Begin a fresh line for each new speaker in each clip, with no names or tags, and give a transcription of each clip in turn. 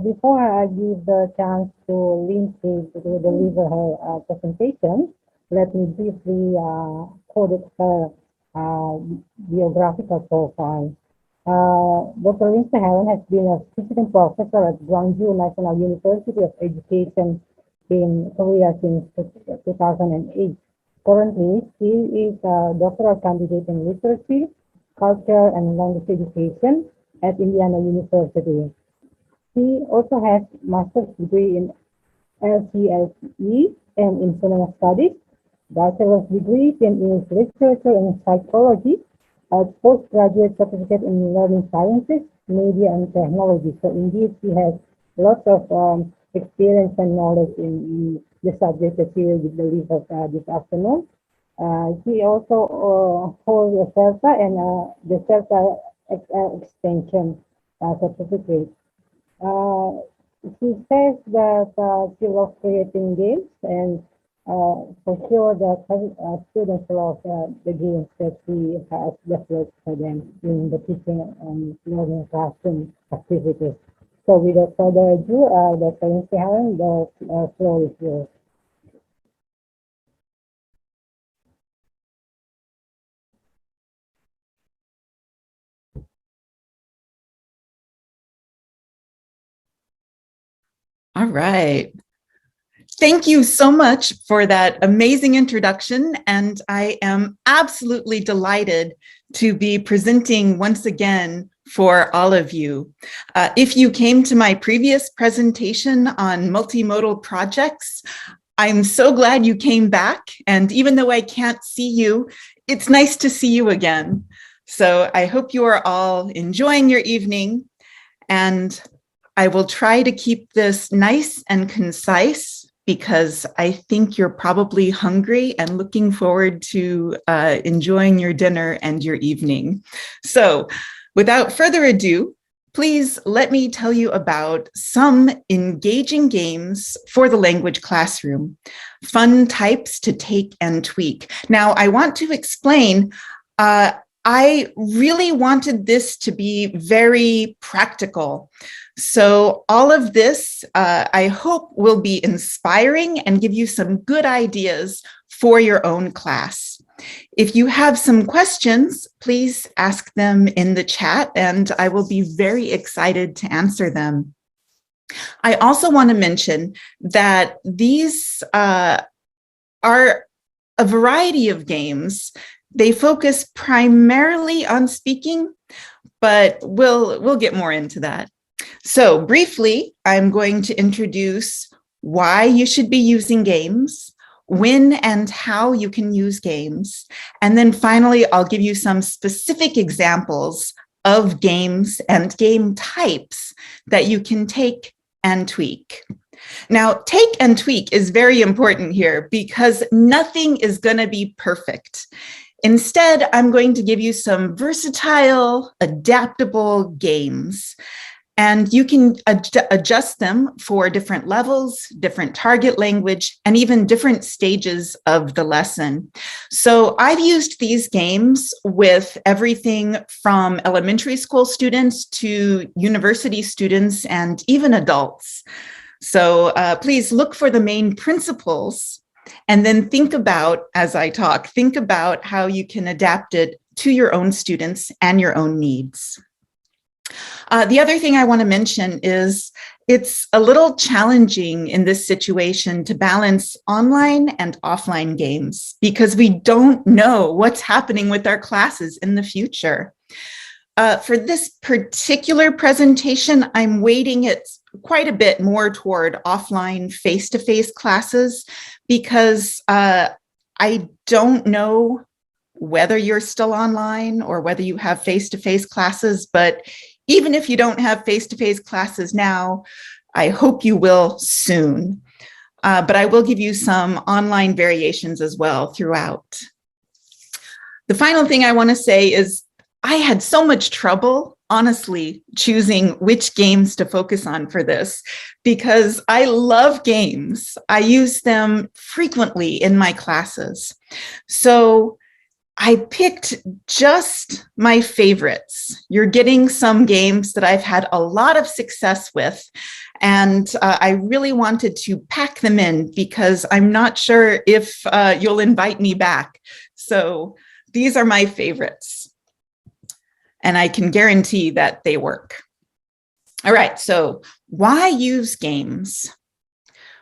Before I give the chance to Lindsay to deliver her presentation, let me briefly quote her uh, biographical profile. Dr. Lindsay Herron has been a visiting professor at Gwangju National University of Education in Korea since 2008. Currently, she is a doctoral candidate in literature, culture, and language education at Indiana University. She also has master's degree in LCSE and in cinema studies, bachelor's degrees in English literature and psychology, a postgraduate certificate in learning sciences, media, and technology. So indeed, she has lots of experience and knowledge in the subject that she will deliver this afternoon. She also holds a CERTA and the CERTA extension certificate. Uh, she says that she loves creating games, and for sure that students love the games that she has developed for them in the teaching and learning classroom activities. So without further ado, Dr. Lindsay Herron, the floor is yours.
All right. Thank you so much for that amazing introduction, and I am absolutely delighted to be presenting once again for all of you. If you came to my previous presentation on multimodal projects, I'm so glad you came back, and even though I can't see you, it's nice to see you again. So I hope you are all enjoying your evening, and I will try to keep this nice and concise because I think you're probably hungry and looking forward to enjoying your dinner and your evening. So without further ado, please let me tell you about some engaging games for the language classroom, fun types to take and tweak. Now, I want to explain, I really wanted this to be very practical. So all of this, I hope, will be inspiring and give you some good ideas for your own class. If you have some questions, please ask them in the chat, and I will be very excited to answer them. I also want to mention that these are a variety of games. They focus primarily on speaking, but we'll get more into that. So briefly, I'm going to introduce why you should be using games, when and how you can use games, and then finally, I'll give you some specific examples of games and game types that you can take and tweak. Now, take and tweak is very important here because nothing is going to be perfect. Instead, I'm going to give you some versatile, adaptable games. And you can adjust them for different levels, different target language, and even different stages of the lesson. So I've used these games with everything from elementary school students to university students and even adults. So please look for the main principles and then think about, as I talk, think about how you can adapt it to your own students and your own needs. The other thing I want to mention is it's a little challenging in this situation to balance online and offline games because we don't know what's happening with our classes in the future. For this particular presentation, I'm weighting it quite a bit more toward offline face-to-face classes because I don't know whether you're still online or whether you have face-to-face classes, but even if you don't have face-to-face classes now, I hope you will soon. But I will give you some online variations as well throughout. The final thing I want to say is I had so much trouble, honestly, choosing which games to focus on for this because I love games. I use them frequently in my classes. So I picked just my favorites. You're getting some games that I've had a lot of success with, and I really wanted to pack them in because I'm not sure if you'll invite me back. So these are my favorites, and I can guarantee that they work. All right, so why use games?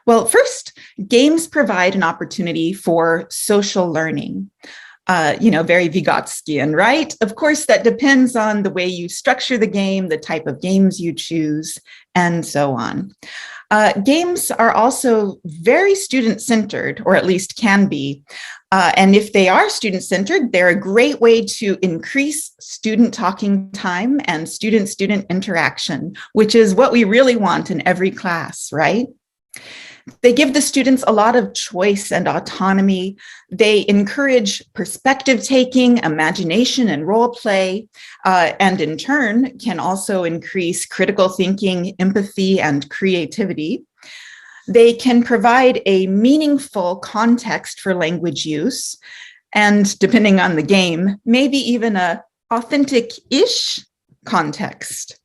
Well, first, games provide an opportunity for social learning. Very Vygotskian, right? Of course, that depends on the way you structure the game, the type of games you choose, and so on. Games are also very student-centered, or at least can be. And if they are student-centered, they're a great way to increase student talking time and student-student interaction, which is what we really want in every class, right? They give the students a lot of choice and autonomy. They encourage perspective taking, imagination, and role play, and in turn can also increase critical thinking, empathy, and creativity. They can provide a meaningful context for language use, and depending on the game, maybe even an authentic-ish context.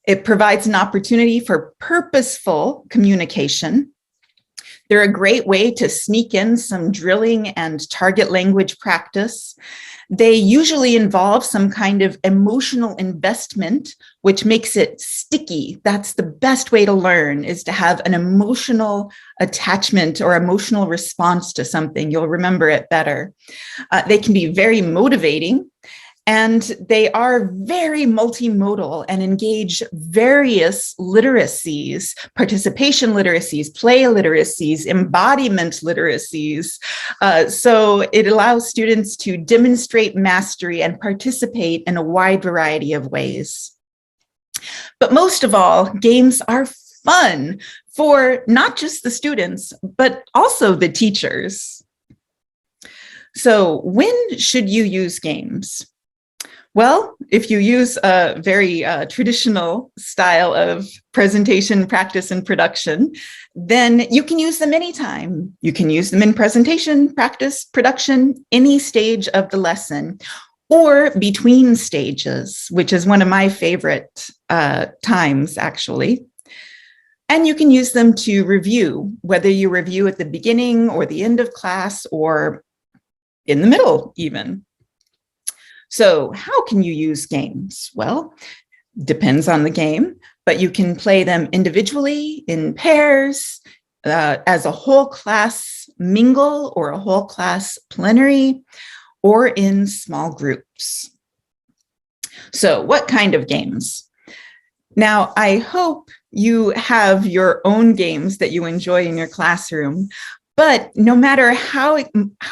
It provides an opportunity for purposeful communication. They're a great way to sneak in some drilling and target language practice. They usually involve some kind of emotional investment, which makes it sticky. That's the best way to learn, is to have an emotional attachment or emotional response to something. You'll remember it better. They can be very motivating. And they are very multimodal and engage various literacies, participation literacies, play literacies, embodiment literacies. So it allows students to demonstrate mastery and participate in a wide variety of ways. But most of all, games are fun for not just the students, but also the teachers. So when should you use games? Well, if you use a very traditional style of presentation, practice, and production, then you can use them anytime. You can use them in presentation, practice, production, any stage of the lesson, or between stages, which is one of my favorite times, actually. And you can use them to review, whether you review at the beginning or the end of class or in the middle even. So how can you use games? Well, depends on the game, but you can play them individually, in pairs, as a whole class mingle or a whole class plenary, or in small groups. So what kind of games? Now, I hope you have your own games that you enjoy in your classroom. But no matter how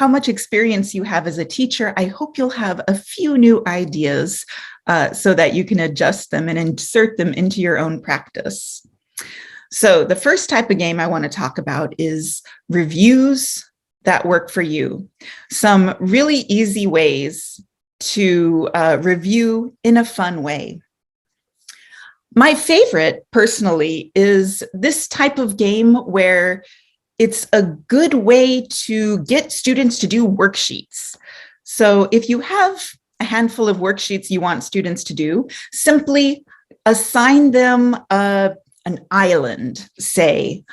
much experience you have as a teacher, I hope you'll have a few new ideas so that you can adjust them and insert them into your own practice. So the first type of game I want to talk about is reviews that work for you. Some really easy ways to review in a fun way. My favorite, personally, is this type of game where it's a good way to get students to do worksheets. So if you have a handful of worksheets you want students to do, simply assign them an island, say,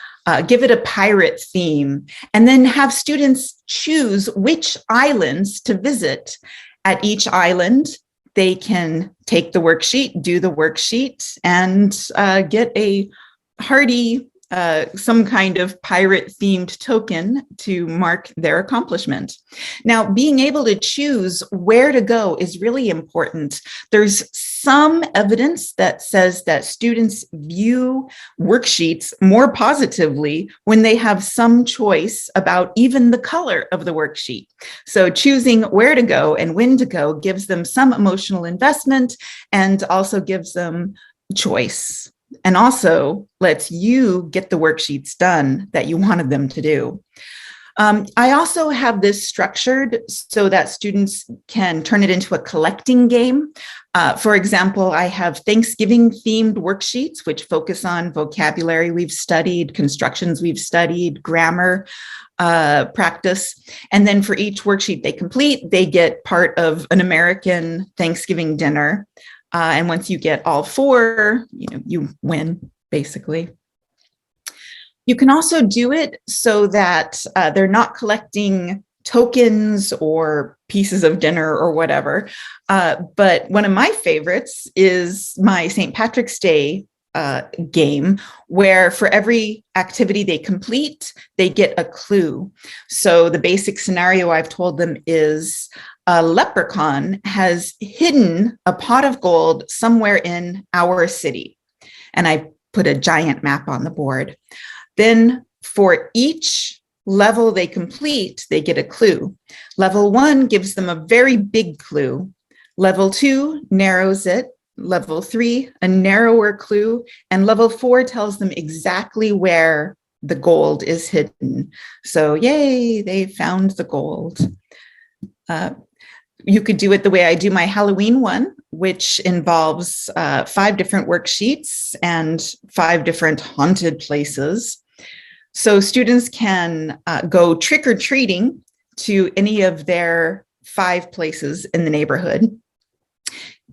give it a pirate theme, and then have students choose which islands to visit. At each island, they can take the worksheet, do the worksheet, and get a hearty some kind of pirate-themed token to mark their accomplishment. Now, being able to choose where to go is really important. There's some evidence that says that students view worksheets more positively when they have some choice about even the color of the worksheet. So choosing where to go and when to go gives them some emotional investment and also gives them choice. And also lets you get the worksheets done that you wanted them to do. I also have this structured so that students can turn it into a collecting game. For example, I have Thanksgiving themed worksheets, which focus on vocabulary we've studied, constructions we've studied, grammar practice. And then for each worksheet they complete, they get part of an American Thanksgiving dinner. And once you get all 4, you win, basically. You can also do it so that they're not collecting tokens or pieces of dinner or whatever. But one of my favorites is my St. Patrick's Day game, where for every activity they complete, they get a clue. So the basic scenario I've told them is a leprechaun has hidden a pot of gold somewhere in our city. And I put a giant map on the board. Then for each level they complete, they get a clue. Level 1 gives them a very big clue. Level 2 narrows it. Level 3, a narrower clue. And level 4 tells them exactly where the gold is hidden. So yay, they found the gold. You could do it the way I do my Halloween one, which involves 5 different worksheets and 5 different haunted places. So students can go trick-or-treating to any of their 5 places in the neighborhood.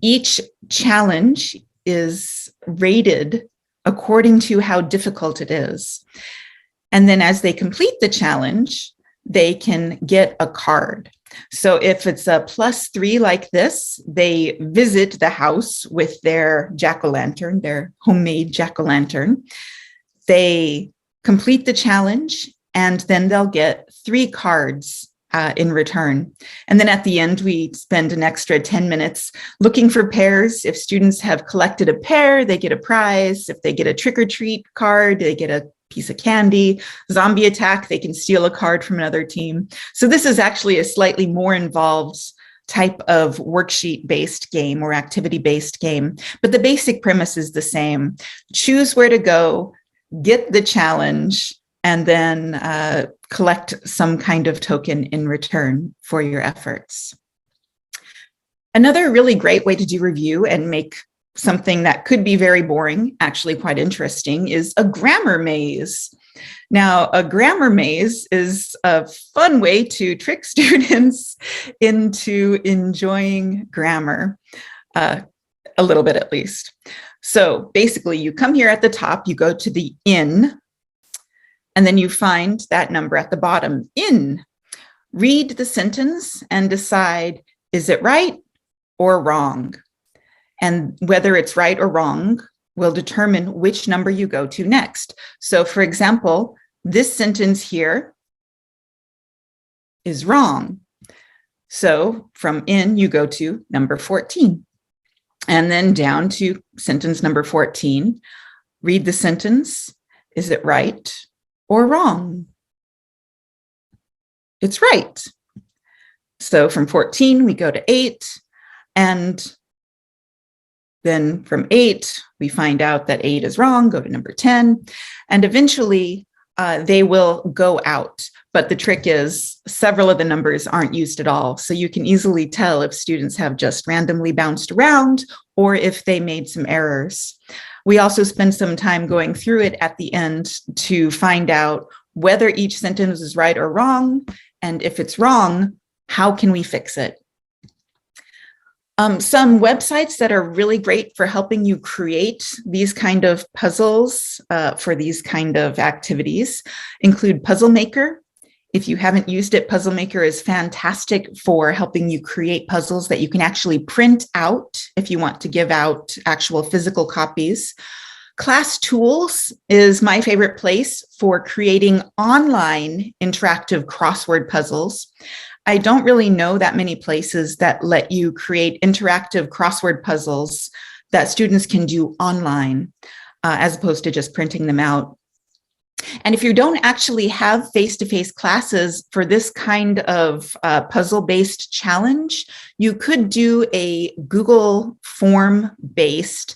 Each challenge is rated according to how difficult it is. And then as they complete the challenge, they can get a card. So if it's a +3 like this, they visit the house with their jack-o'-lantern, their homemade jack-o'-lantern. They complete the challenge, and then they'll get 3 cards in return. And then at the end, we spend an extra 10 minutes looking for pairs. If students have collected a pair, they get a prize. If they get a trick-or-treat card, they get a piece of candy. Zombie attack, they can steal a card from another team. So this is actually a slightly more involved type of worksheet-based game or activity-based game, but the basic premise is the same. Choose where to go, get the challenge, and then collect some kind of token in return for your efforts. Another really great way to do review and make something that could be very boring actually quite interesting is a grammar maze. Now, a grammar maze is a fun way to trick students into enjoying grammar, a little bit at least. So basically, you come here at the top, you go to the in, and then you find that number at the bottom, in. Read the sentence and decide, is it right or wrong? And whether it's right or wrong will determine which number you go to next. So for example, this sentence here is wrong. So from in, you go to number 14. And then down to sentence number 14. Read the sentence. Is it right or wrong? It's right. So from 14, we go to 8. And then from 8, we find out that 8 is wrong, go to number 10. And eventually, they will go out. But the trick is several of the numbers aren't used at all. So you can easily tell if students have just randomly bounced around or if they made some errors. We also spend some time going through it at the end to find out whether each sentence is right or wrong. And if it's wrong, how can we fix it? Some websites that are really great for helping you create these kind of puzzles for these kind of activities include Puzzle Maker. If you haven't used it, Puzzle Maker is fantastic for helping you create puzzles that you can actually print out if you want to give out actual physical copies. Class Tools is my favorite place for creating online interactive crossword puzzles. I don't really know that many places that let you create interactive crossword puzzles that students can do online, as opposed to just printing them out. And if you don't actually have face-to-face classes for this kind of puzzle-based challenge, you could do a Google form-based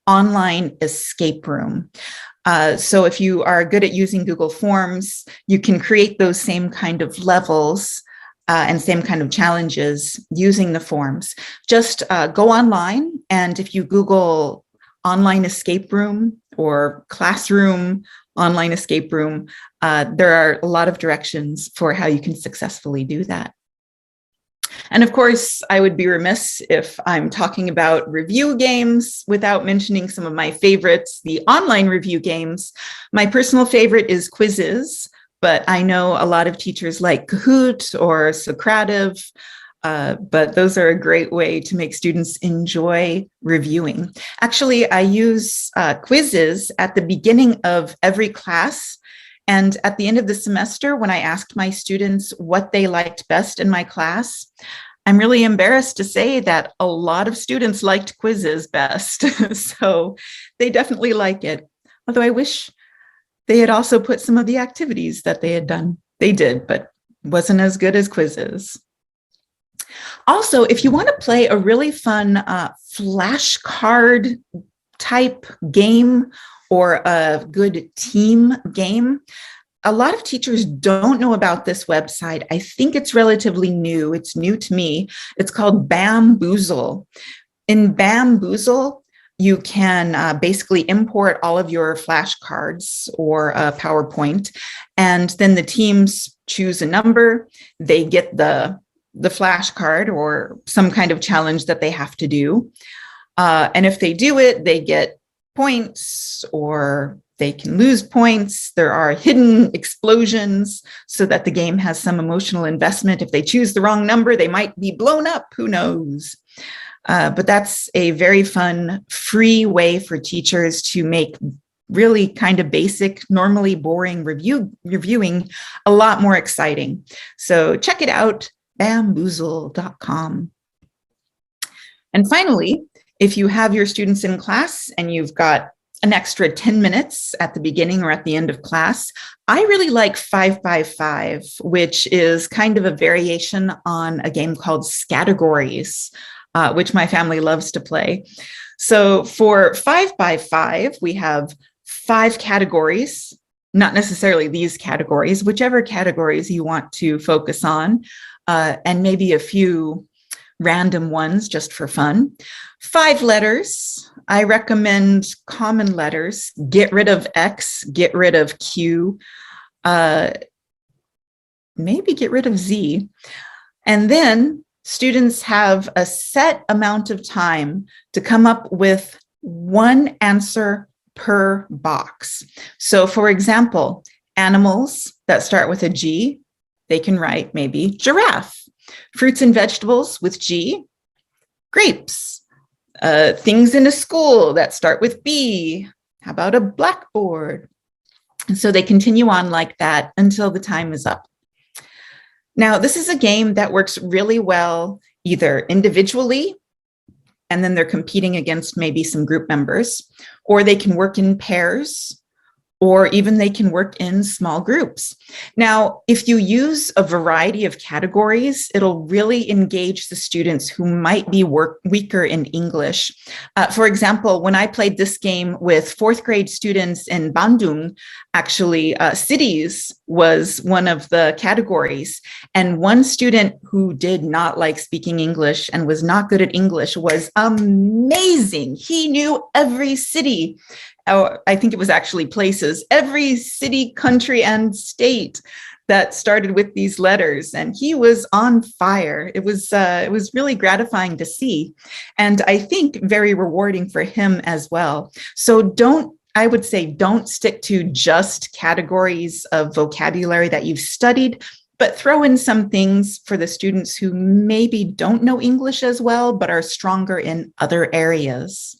online escape room. So if you are good at using Google Forms, you can create those same kind of levels and same kind of challenges using the forms. Just go online, and if you Google online escape room or classroom online escape room, there are a lot of directions for how you can successfully do that. And of course, I would be remiss if I'm talking about review games without mentioning some of my favorites, the online review games. My personal favorite is Quizzes, but I know a lot of teachers like Kahoot or Socrative, but those are a great way to make students enjoy reviewing. Actually, I use quizzes at the beginning of every class. And at the end of the semester, when I asked my students what they liked best in my class, I'm really embarrassed to say that a lot of students liked quizzes best. So they definitely like it. Although I wish they had also put some of the activities that they had done. They did, but wasn't as good as quizzes. Also, if you want to play a really fun flashcard type game or a good team game, a lot of teachers don't know about this website. I think it's relatively new. It's new to me. It's called Bamboozle. In Bamboozle, you can basically import all of your flashcards or PowerPoint, and then the teams choose a number. They get the flashcard or some kind of challenge that they have to do. And if they do it, they get points or they can lose points. There are hidden explosions so that the game has some emotional investment. If they choose the wrong number, they might be blown up. Who knows? But that's a very fun, free way for teachers to make really kind of basic, normally boring reviewing a lot more exciting. So check it out, bamboozle.com. And finally, if you have your students in class and you've got an extra 10 minutes at the beginning or at the end of class, I really like 5x5, which is kind of a variation on a game called Scattergories, which my family loves to play. So for 5x5, we have 5 categories, not necessarily these categories, whichever categories you want to focus on, and maybe a few random ones just for fun. 5 letters. I recommend common letters. Get rid of X, get rid of Q, maybe get rid of Z. And then students have a set amount of time to come up with one answer per box. So for example, animals that start with a G, they can write maybe giraffe. Fruits and vegetables with G, grapes. Things in a school that start with B. How about a blackboard? And so they continue on like that until the time is up. Now, this is a game that works really well either individually, and then they're competing against maybe some group members, or they can work in pairs, or even they can work in small groups. Now, if you use a variety of categories, it'll really engage the students who might be weaker in English. For example, when I played this game with 4th grade students in Bandung, actually cities was one of the categories. And one student who did not like speaking English and was not good at English was amazing. He knew every city. I think it was actually places, every city, country, and state that started with these letters, and he was on fire. It was really gratifying to see, and I think very rewarding for him as well. So I would say don't stick to just categories of vocabulary that you've studied, but throw in some things for the students who maybe don't know English as well, but are stronger in other areas.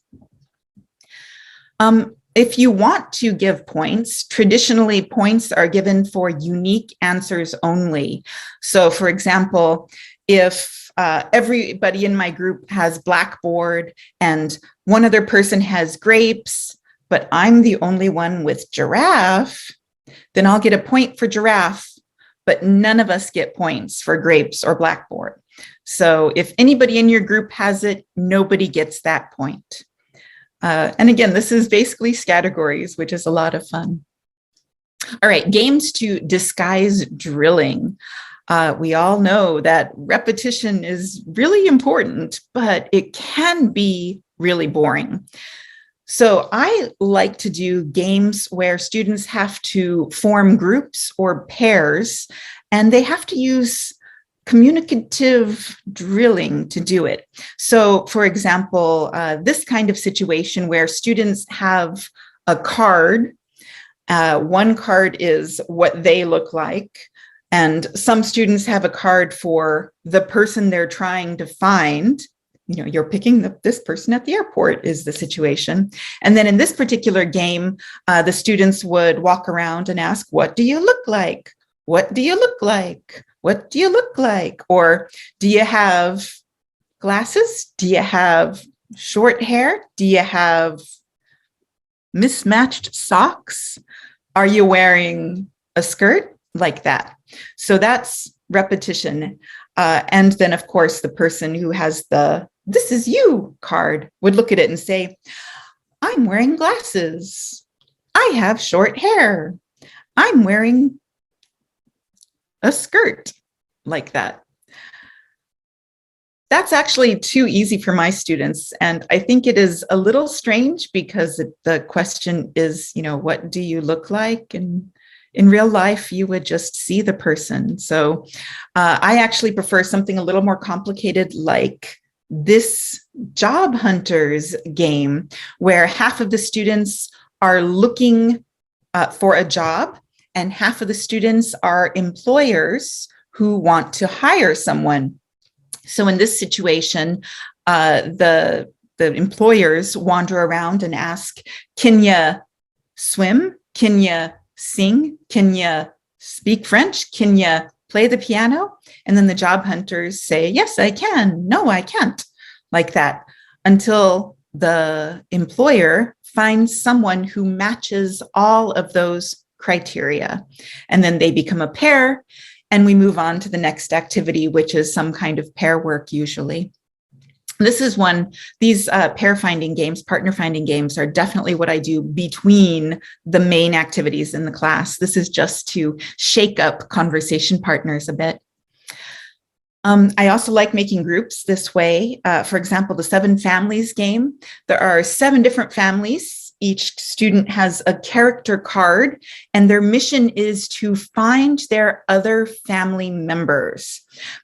If you want to give points, traditionally points are given for unique answers only. So for example, if everybody in my group has blackboard and one other person has grapes, but I'm the only one with giraffe, then I'll get a point for giraffe, but none of us get points for grapes or blackboard. So if anybody in your group has it, nobody gets that point. And again, this is basically categories, which is a lot of fun. All right, games to disguise drilling. We all know that repetition is really important, but it can be really boring. So I like to do games where students have to form groups or pairs, and they have to use communicative drilling to do it. So for example, this kind of situation where students have a card. One card is what they look like, and some students have a card for the person they're trying to find. You know, you're picking this person at the airport is the situation. And then in this particular game, the students would walk around and ask, what do you look like? What do you look like? What do you look like? Or do you have glasses? Do you have short hair? Do you have mismatched socks? Are you wearing a skirt? Like that. So that's repetition. And then, of course, the person who has the "this is you" card would look at it and say, I'm wearing glasses. I have short hair. I'm wearing a skirt. Like that. That's actually too easy for my students. And I think it is a little strange because the question is, you know, what do you look like? And in real life, you would just see the person. So I actually prefer something a little more complicated, like this job hunters game, where half of the students are looking for a job and half of the students are employers who want to hire someone. So in this situation, the employers wander around and ask, can you swim? Can you sing? Can you speak French? Can you play the piano? And then the job hunters say, yes, I can. No, I can't. Like that, until the employer finds someone who matches all of those criteria. And then they become a pair, and we move on to the next activity, which is some kind of pair work usually. This is one, these pair finding games, partner finding games are definitely what I do between the main activities in the class. This is just to shake up conversation partners a bit. I also like making groups this way. For example, the 7 families game, there are 7 different families. Each student has a character card, and their mission is to find their other family members.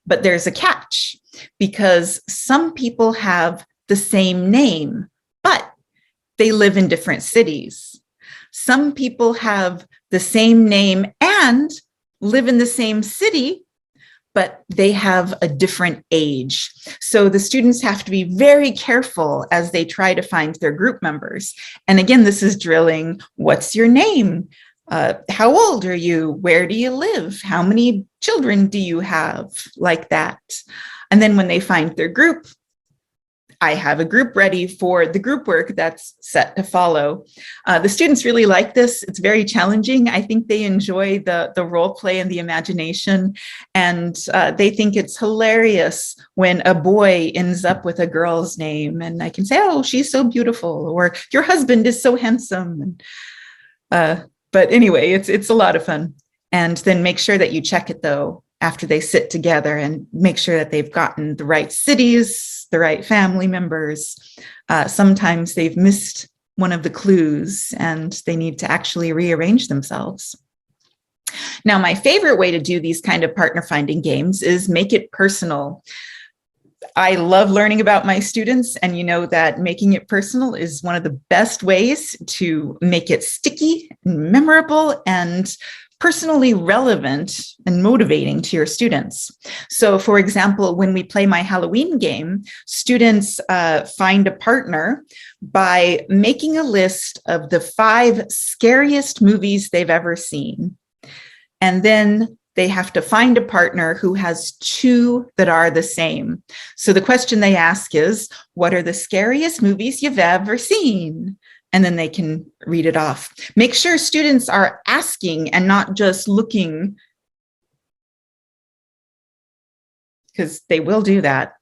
But there's a catch, because some people have the same name, but they live in different cities. Some people have the same name and live in the same city, but they have a different age. So the students have to be very careful as they try to find their group members. And again, this is drilling, what's your name? How old are you? Where do you live? How many children do you have? Like that. And then when they find their group, I have a group ready for the group work that's set to follow. The students really like this. It's very challenging. I think they enjoy the role play and the imagination, and they think it's hilarious when a boy ends up with a girl's name, and I can say, oh, she's so beautiful, or your husband is so handsome. But anyway, it's a lot of fun. And then make sure that you check it, though, after they sit together, and make sure that they've gotten the right cities, the right family members. Sometimes they've missed one of the clues and they need to actually rearrange themselves. Now, my favorite way to do these kind of partner finding games is make it personal. I love learning about my students, and you know that making it personal is one of the best ways to make it sticky and memorable and personally relevant and motivating to your students. So for example, when we play my Halloween game, students find a partner by making a list of the 5 scariest movies they've ever seen. And then they have to find a partner who has 2 that are the same. So the question they ask is, what are the scariest movies you've ever seen? And then they can read it off. Make sure students are asking and not just looking, because they will do that.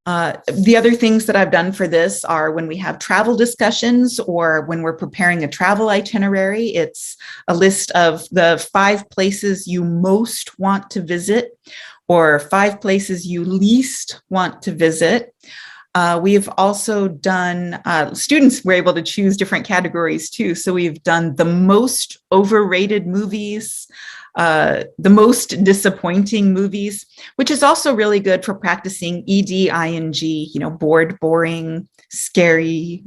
The other things that I've done for this are when we have travel discussions or when we're preparing a travel itinerary, it's a list of the 5 places you most want to visit or 5 places you least want to visit. We've also done, students were able to choose different categories too. So we've done the most overrated movies, the most disappointing movies, which is also really good for practicing ED, ING, bored, boring, scary,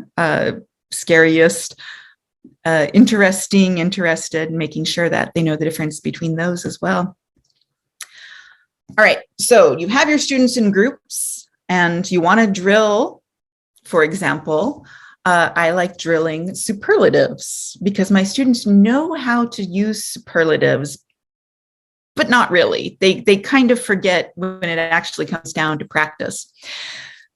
scariest, interesting, interested, and making sure that they know the difference between those as well. All right, so you have your students in groups and you want to drill, for example, I like drilling superlatives because my students know how to use superlatives, but not really. They kind of forget when it actually comes down to practice.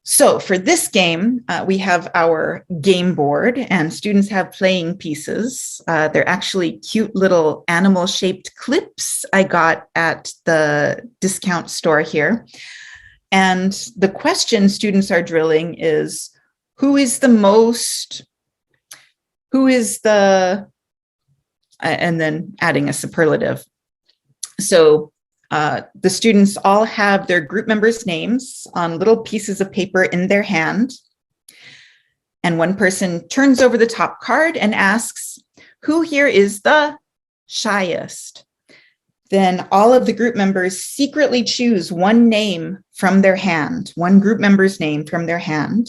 So for this game, we have our game board and students have playing pieces. They're actually cute little animal-shaped clips I got at the discount store here. And the question students are drilling is, who is the, and then adding a superlative. So the students all have their group members' names on little pieces of paper in their hand. And one person turns over the top card and asks, who here is the shyest? Then all of the group members secretly choose one name from their hand, one group member's name from their hand.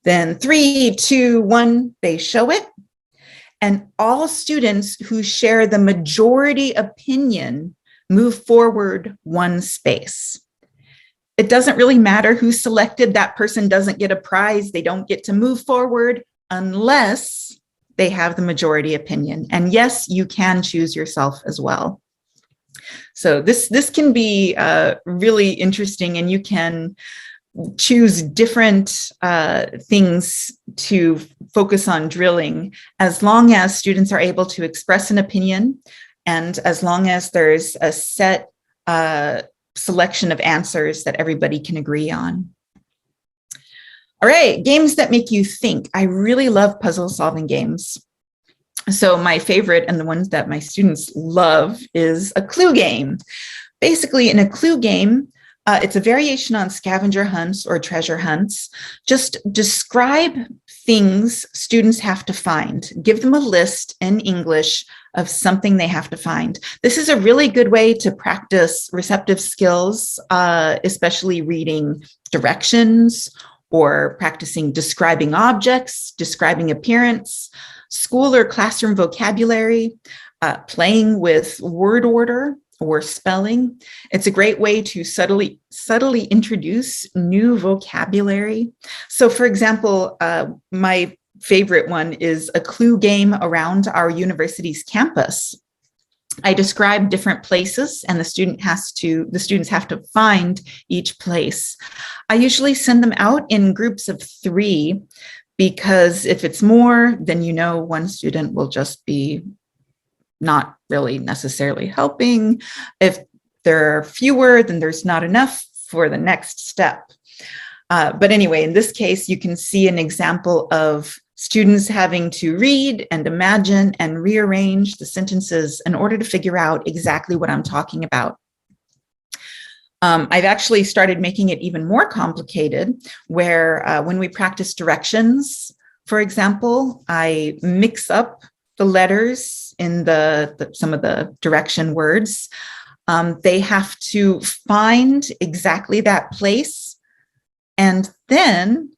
Then 3, 2, 1, they show it. And all students who share the majority opinion move forward 1 space. It doesn't really matter who's selected. That person doesn't get a prize. They don't get to move forward unless they have the majority opinion. And yes, you can choose yourself as well. So this can be really interesting, and you can choose different things to focus on drilling as long as students are able to express an opinion and as long as there's a set selection of answers that everybody can agree on. All right, games that make you think. I really love puzzle solving games. So my favorite and the ones that my students love is a clue game. Basically, in a clue game, it's a variation on scavenger hunts or treasure hunts. Just describe things students have to find. Give them a list in English of something they have to find. This is a really good way to practice receptive skills, especially reading directions or practicing describing objects, describing appearance, school or classroom vocabulary, playing with word order or spelling. It's a great way to subtly introduce new vocabulary. So for example, my favorite one is a clue game around our university's campus. I describe different places and the students have to find each place. I usually send them out in groups of 3 because if it's more, then one student will just be not really necessarily helping. If there are fewer, then there's not enough for the next step. But anyway, in this case, you can see an example of students having to read and imagine and rearrange the sentences in order to figure out exactly what I'm talking about. I've actually started making it even more complicated, where when we practice directions, for example, I mix up the letters in some of the direction words. They have to find exactly that place, and then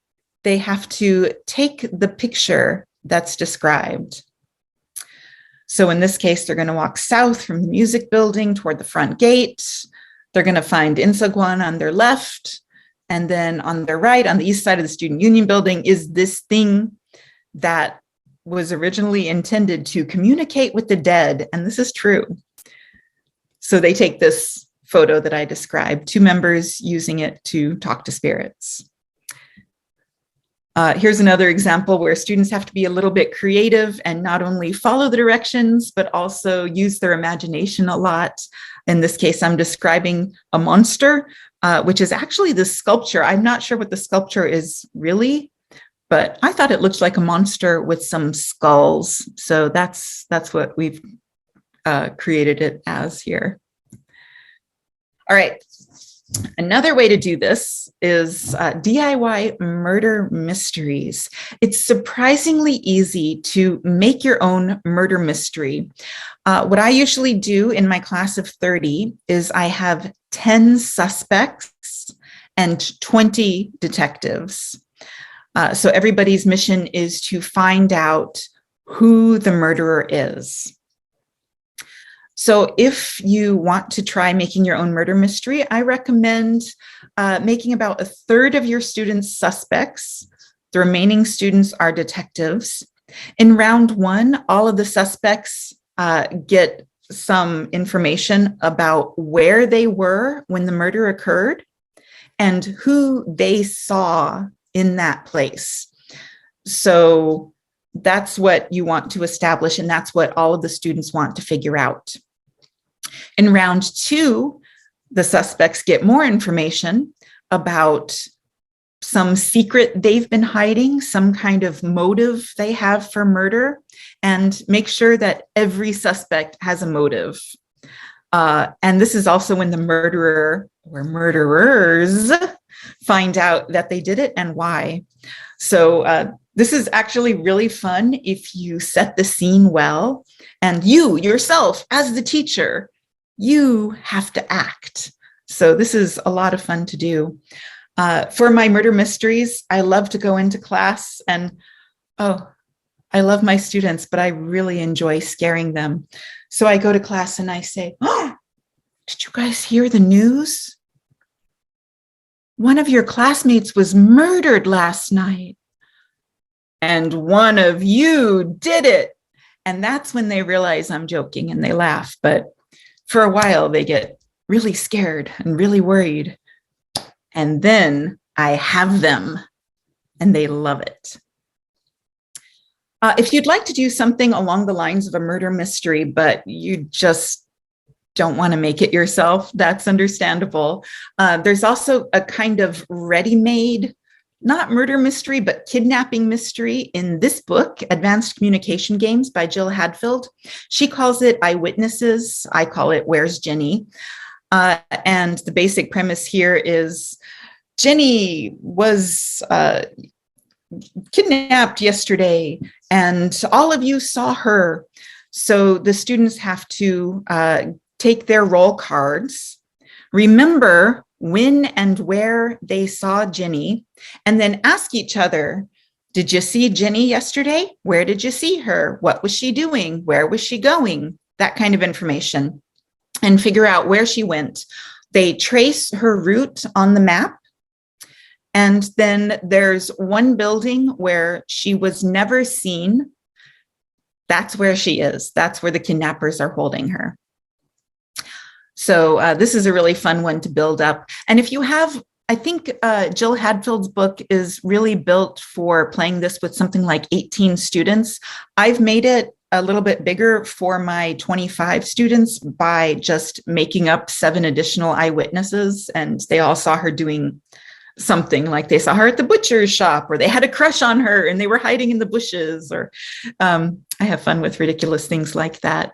they have to take the picture that's described. So in this case, they're going to walk south from the music building toward the front gate. They're going to find Insaguan on their left. And then on their right, on the east side of the Student Union building, is this thing that was originally intended to communicate with the dead. And this is true. So they take this photo that I described, 2 members using it to talk to spirits. Here's another example where students have to be a little bit creative and not only follow the directions, but also use their imagination a lot. In this case, I'm describing a monster. which is actually the sculpture. I'm not sure what the sculpture is really, but I thought it looked like a monster with some skulls. So that's what we've created it as here. All right. Another way to do this is DIY murder mysteries. It's surprisingly easy to make your own murder mystery. What I usually do in my class of 30 is I have 10 suspects and 20 detectives. So everybody's mission is to find out who the murderer is. So if you want to try making your own murder mystery, I recommend making about a third of your students suspects. The remaining students are detectives. In round one, all of the suspects get some information about where they were when the murder occurred and who they saw in that place. So that's what you want to establish, and that's what all of the students want to figure out. In round two, the suspects get more information about some secret they've been hiding, some kind of motive they have for murder, and make sure that every suspect has a motive. And this is also when the murderer or murderers find out that they did it and why. So this is actually really fun if you set the scene well, and you yourself as the teacher, you have to act. So this is a lot of fun to do. For my murder mysteries, I love to go into class and, I love my students, but I really enjoy scaring them. So I go to class and I say, oh, did you guys hear the news? One of your classmates was murdered last night. And one of you did it. And that's when they realize I'm joking and they laugh. But for a while, they get really scared and really worried. And then I have them and they love it. If you'd like to do something along the lines of a murder mystery, but you just don't want to make it yourself, that's understandable. There's also a kind of ready-made, not murder mystery, but kidnapping mystery in this book, Advanced Communication Games by Jill Hadfield. She calls it Eyewitnesses. I call it Where's Jenny? And the basic premise here is Jenny was kidnapped yesterday and all of you saw her. So the students have to take their roll cards, remember when and where they saw Jenny, and then ask each other, did you see Jenny yesterday? Where did you see her? What was she doing? Where was she going? That kind of information, and figure out where she went. They trace her route on the map. And then there's one building where she was never seen. That's where she is. That's where the kidnappers are holding her. So this is a really fun one to build up. And if you have, I think Jill Hadfield's book is really built for playing this with something like 18 students. I've made it a little bit bigger for my 25 students by just making up 7 additional eyewitnesses, and they all saw her doing something, like they saw her at the butcher's shop, or they had a crush on her and they were hiding in the bushes, or I have fun with ridiculous things like that.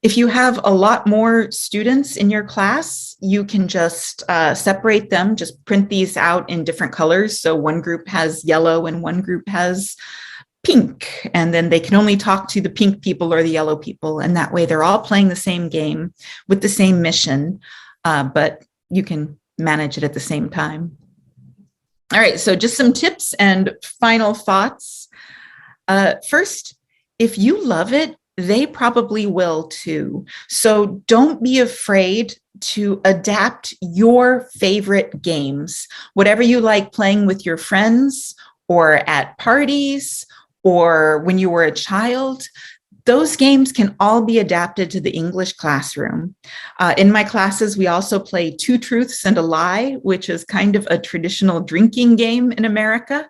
If you have a lot more students in your class, you can just separate them, just print these out in different colors. So one group has yellow and one group has pink, and then they can only talk to the pink people or the yellow people. And that way they're all playing the same game with the same mission, but you can manage it at the same time. All right, so just some tips and final thoughts. First, if you love it, they probably will too. So don't be afraid to adapt your favorite games, whatever you like playing with your friends or at parties or when you were a child. Those games can all be adapted to the English classroom. In my classes, we also play 2 Truths and a Lie, which is kind of a traditional drinking game in America.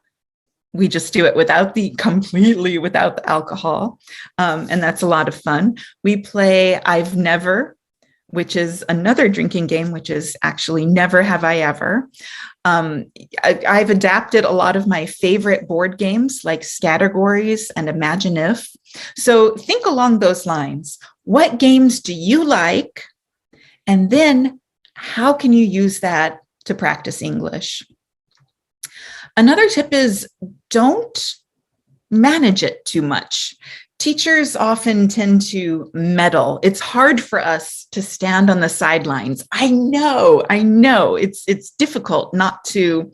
We just do it completely without the alcohol. And that's a lot of fun. We play I've Never, which is another drinking game, which is actually Never Have I Ever. I've adapted a lot of my favorite board games like Scattergories and Imaginiff. So think along those lines. What games do you like? And then how can you use that to practice English? Another tip is don't manage it too much. Teachers often tend to meddle. It's hard for us to stand on the sidelines. I know, it's difficult not to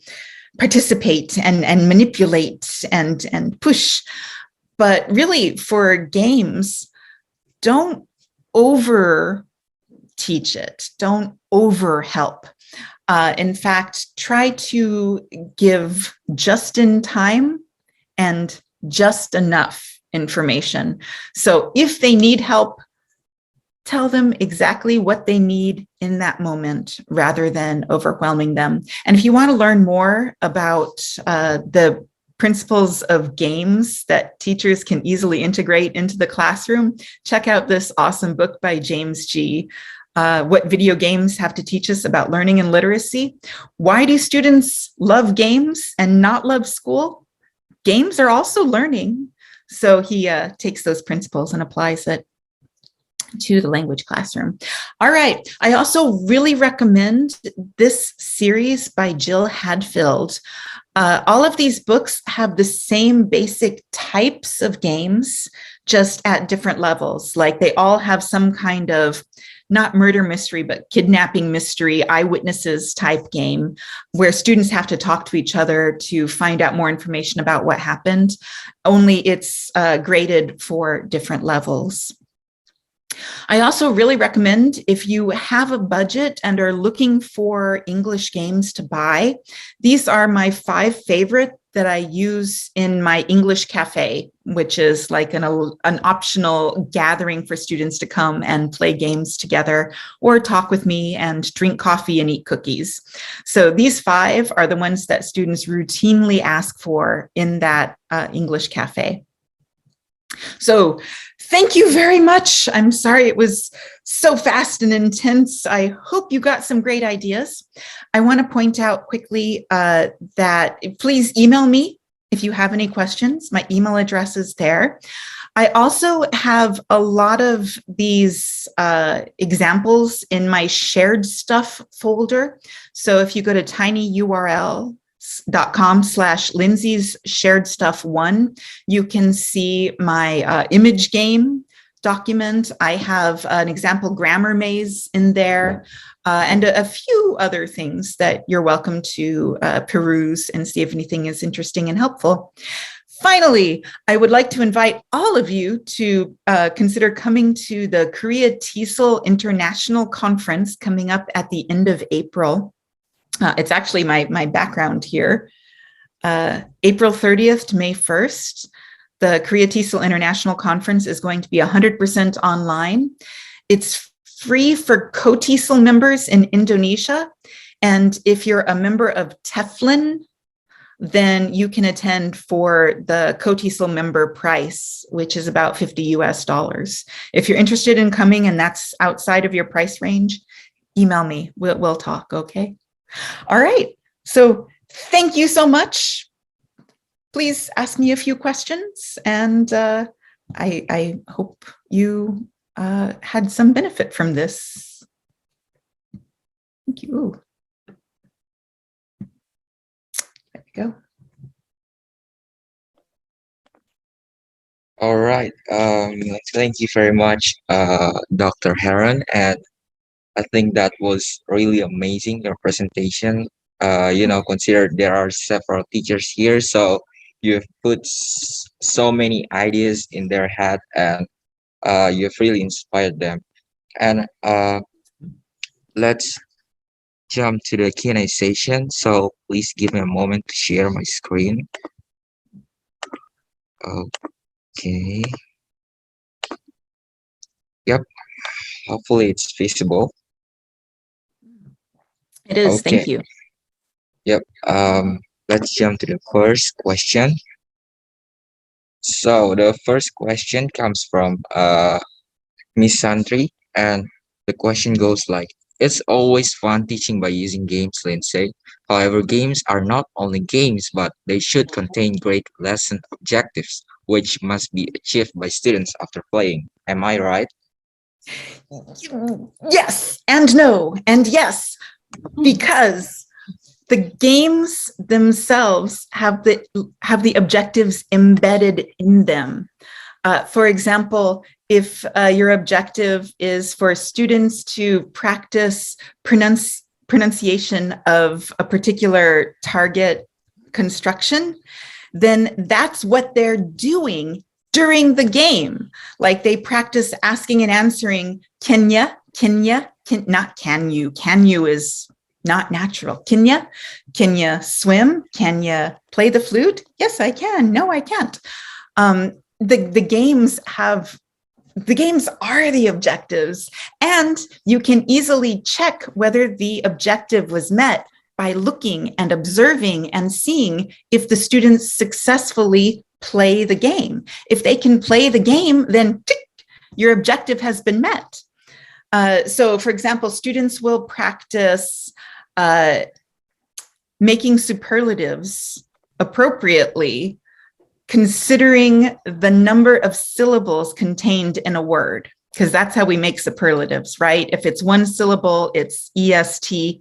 participate and manipulate and push. But really, for games, don't over teach it. Don't over help. In fact, try to give just in time and just enough information. So if they need help, tell them exactly what they need in that moment rather than overwhelming them. And if you want to learn more about the principles of games that teachers can easily integrate into the classroom, check out this awesome book by James G. What Video Games Have to Teach Us About Learning and Literacy. Why do students love games and not love school? Games are also learning. So he takes those principles and applies it to the language classroom. All right. I also really recommend this series by Jill Hadfield. All of these books have the same basic types of games, just at different levels. Like they all have some kind of not murder mystery, but kidnapping mystery, eyewitnesses type game where students have to talk to each other to find out more information about what happened. Only it's graded for different levels. I also really recommend if you have a budget and are looking for English games to buy, these are my 5 favorite that I use in my English cafe, which is like an optional gathering for students to come and play games together or talk with me and drink coffee and eat cookies. So these 5 are the ones that students routinely ask for in that English cafe. So thank you very much. I'm sorry it was so fast and intense. I hope you got some great ideas. I want to point out quickly that please email me if you have any questions. My email address is there. I also have a lot of these examples in my shared stuff folder. So if you go to tinyurl.com/Lindsay's shared stuff 1, you can see my image game document. I have an example grammar maze in there and a few other things that you're welcome to peruse and see if anything is interesting and helpful. Finally, I would like to invite all of you to consider coming to the Korea TESOL International Conference coming up at the end of April. It's actually my background here. April 30th to May 1st, the Korea TESOL International Conference is going to be 100% online. It's free for co-TESOL members in Indonesia. And if you're a member of TEFLN, then you can attend for the co-TESOL member price, which is about $50 US. If you're interested in coming and that's outside of your price range, email me. We'll talk, okay? All right, so thank you so much. Please ask me a few questions, and I hope you had some benefit from this. Thank you. There we go.
All right. Thank you very much, Dr. Herron, and I think that was really amazing, your presentation. Consider there are several teachers here, so you've put so many ideas in their head, and you've really inspired them. And let's jump to the Q&A session. So please give me a moment to share my screen. Okay. Yep. Hopefully it's visible.
It is.
Okay.
Thank you.
Yep. Let's jump to the first question. So the first question comes from Miss Sandri, and The question goes like, it's always fun teaching by using games, Lindsay. However, games are not only games, but they should contain great lesson objectives, which must be achieved by students after playing. Am I right?
Yes, and no, and yes, because the games themselves have the objectives embedded in them. For example, if your objective is for students to practice pronunciation of a particular target construction, then that's what they're doing during the game. Like they practice asking and answering, can you, not can you is not natural. Can you swim? Can you play the flute? Yes, I can. No, I can't. The games are the objectives, and you can easily check whether the objective was met by looking and observing and seeing if the students successfully play the game. If they can play the game, then tick, your objective has been met. So for example, students will practice making superlatives appropriately, considering the number of syllables contained in a word, because that's how we make superlatives, right? If it's one syllable, it's EST.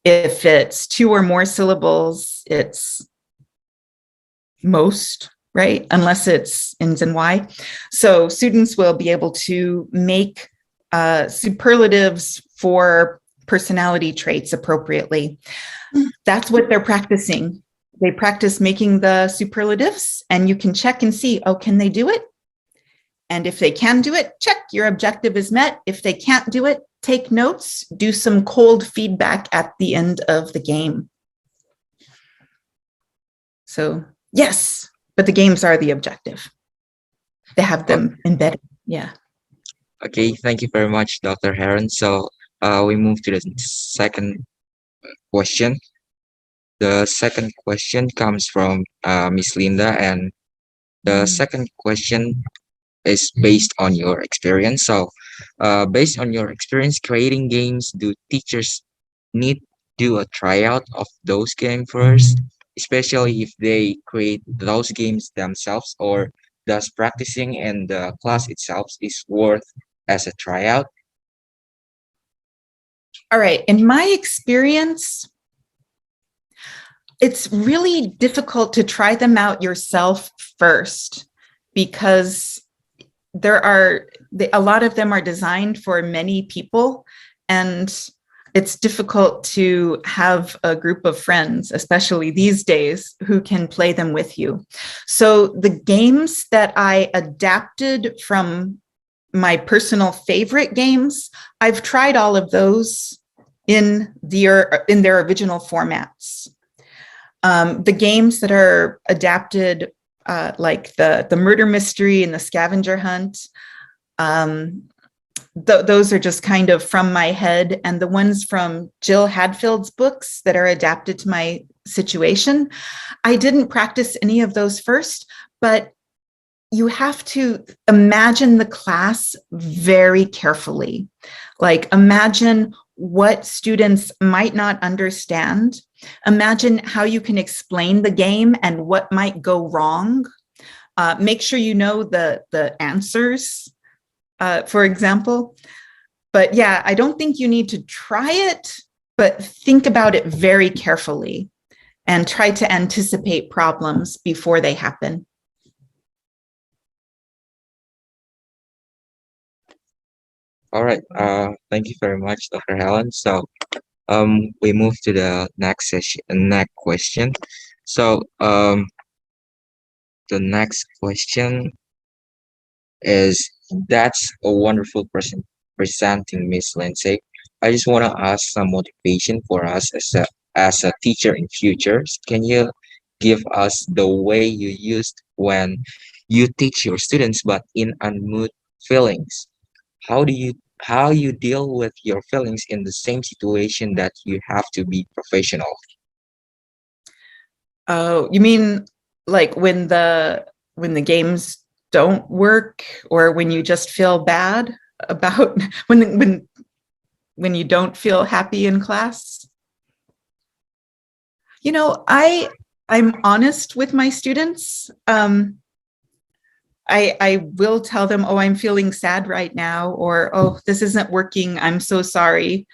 If it's two or more syllables, it's most, right? Unless it's ends in Y. So students will be able to make superlatives for personality traits appropriately. That's what they're practicing. They practice making the superlatives, and you can check and see, oh, can they do it? And if they can do it, check, your objective is met. If they can't do it, take notes, do some cold feedback at the end of the game. So yes, but the games are the objective. They have them embedded, yeah.
Okay, thank you very much, Dr. Herron. So we move to the second question. The second question comes from Miss Linda, and the second question is based on your experience. So, based on your experience creating games, do teachers need to do a tryout of those games first, especially if they create those games themselves, or does practicing in the class itself is worth as a tryout?
All right, in my experience, it's really difficult to try them out yourself first, because a lot of them are designed for many people, and it's difficult to have a group of friends, especially these days, who can play them with you. So the games that I adapted from my personal favorite games, I've tried all of those in their original formats. The games that are adapted, like the murder mystery and the scavenger hunt, those are just kind of from my head. And the ones from Jill Hadfield's books that are adapted to my situation, I didn't practice any of those first, but you have to imagine the class very carefully. Like imagine what students might not understand. Imagine how you can explain the game and what might go wrong. Make sure you know the answers, for example. But yeah, I don't think you need to try it, but think about it very carefully and try to anticipate problems before they happen.
All right. Thank you very much, Dr. Helen. So, we move to the next session, next question. So, the next question is, that's a wonderful presenting, Miss Lindsay. I just want to ask some motivation for us as a teacher in future. Can you give us the way you used when you teach your students, but in unmood feelings? How you deal with your feelings in the same situation that you have to be professional?
Oh, you mean like when the games don't work, or when you just feel bad about when when you don't feel happy in class? You know, I'm honest with my students. I will tell them, oh, I'm feeling sad right now, or, oh, this isn't working. I'm so sorry.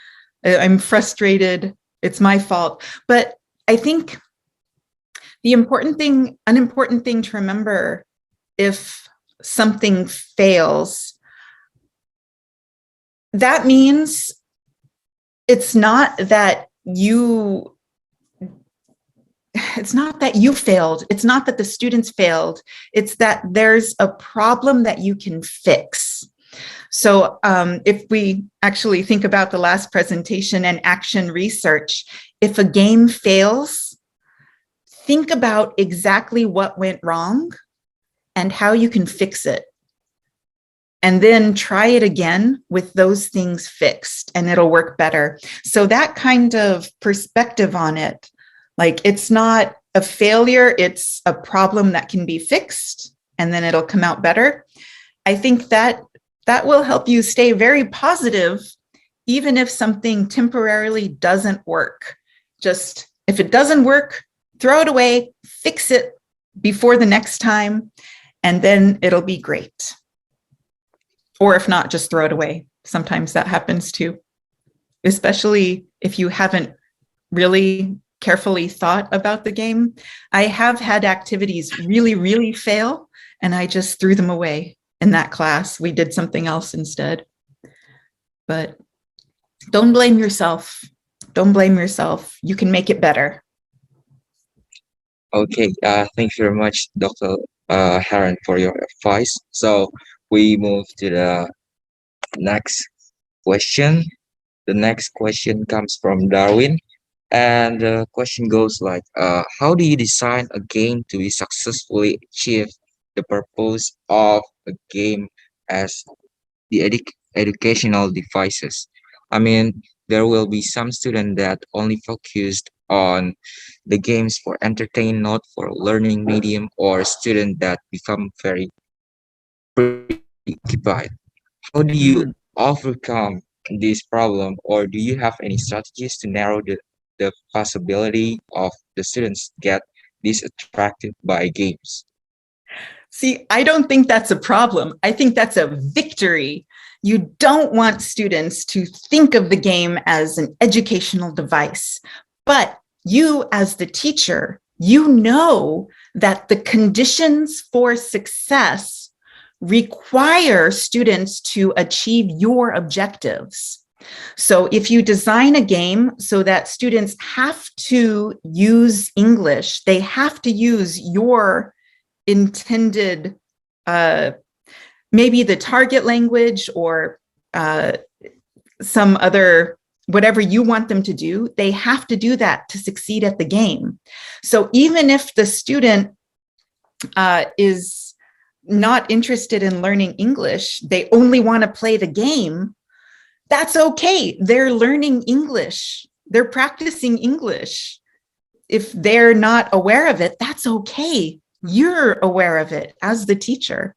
I'm frustrated. It's my fault. But I think an important thing to remember, if something fails, that means it's not that you failed. It's not that the students failed. It's that there's a problem that you can fix. So if we actually think about the last presentation and action research, if a game fails, think about exactly what went wrong and how you can fix it. And then try it again with those things fixed, and it'll work better. So that kind of perspective on it, like it's not a failure, it's a problem that can be fixed, and then it'll come out better. I think that will help you stay very positive, even if something temporarily doesn't work. Just if it doesn't work, throw it away, fix it before the next time, and then it'll be great. Or if not, just throw it away. Sometimes that happens too, especially if you haven't really carefully thought about the game. I have had activities really, really fail, and I just threw them away in that class. We did something else instead. But don't blame yourself. Don't blame yourself. You can make it better.
Okay, thank you very much, Dr. Herron, for your advice. So we move to the next question. The next question comes from Darwin, and the question goes like, how do you design a game to successfully achieve the purpose of a game as the educational devices? I mean, there will be some students that only focused on the games for entertainment, not for learning medium, or student that become very preoccupied. How do you overcome this problem, or do you have any strategies to narrow the possibility of the students get distracted by games?
See, I don't think that's a problem. I think that's a victory. You don't want students to think of the game as an educational device, but you as the teacher, you know that the conditions for success require students to achieve your objectives. So if you design a game so that students have to use English, they have to use your intended, maybe the target language or some other, whatever you want them to do, they have to do that to succeed at the game. So even if the student is not interested in learning English, they only want to play the game, that's okay. They're learning English. They're practicing English. If they're not aware of it, that's okay. You're aware of it as the teacher.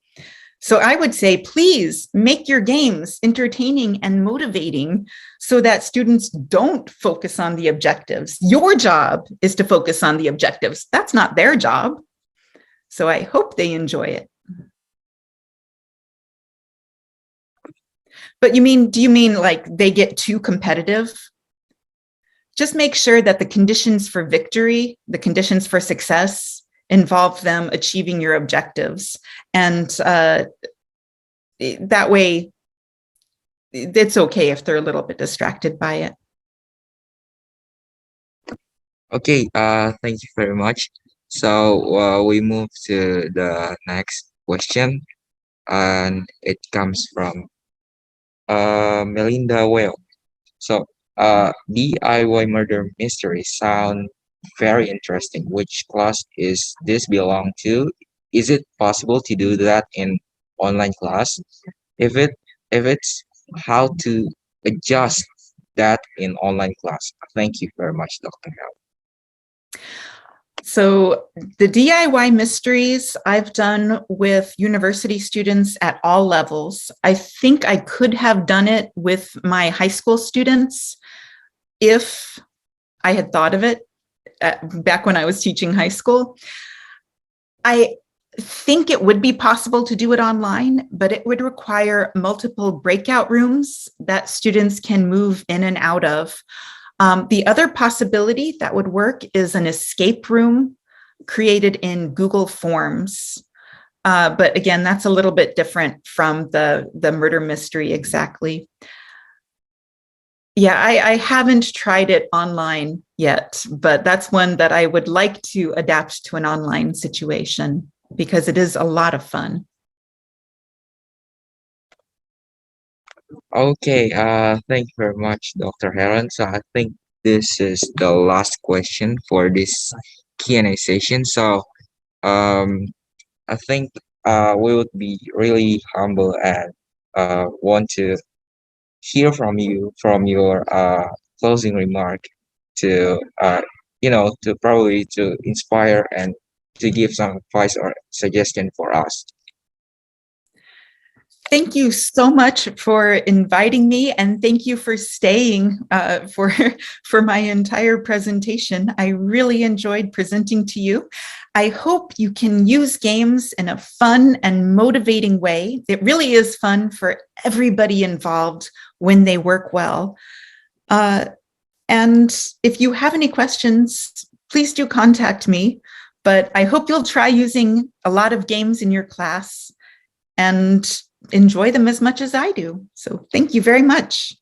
So I would say, please make your games entertaining and motivating so that students don't focus on the objectives. Your job is to focus on the objectives. That's not their job. So I hope they enjoy it. But do you mean like they get too competitive? Just make sure that the conditions for victory, the conditions for success, involve them achieving your objectives. And that way, it's okay if they're a little bit distracted by it.
Okay, thank you very much. So we move to the next question, and it comes from Melinda Whale. So DIY murder mystery sound very interesting. Which class is this belong to? Is it possible to do that in online class? If it's, how to adjust that in online class? Thank you very much, Dr. Hal.
So the DIY mysteries I've done with university students at all levels. I think I could have done it with my high school students if I had thought of it back when I was teaching high school. I think it would be possible to do it online, but it would require multiple breakout rooms that students can move in and out of. The other possibility that would work is an escape room created in Google Forms. But again, that's a little bit different from the murder mystery exactly. Yeah, I haven't tried it online yet, but that's one that I would like to adapt to an online situation because it is a lot of fun.
Okay, thank you very much, Dr. Herron. So I think this is the last question for this Q&A session. So um, I think we would be really humble and want to hear from you from your closing remark to to probably to inspire and to give some advice or suggestion for us.
Thank you so much for inviting me, and thank you for staying for my entire presentation. I really enjoyed presenting to you. I hope you can use games in a fun and motivating way. It really is fun for everybody involved when they work well. And if you have any questions, please do contact me. But I hope you'll try using a lot of games in your class and enjoy them as much as I do. So thank you very much.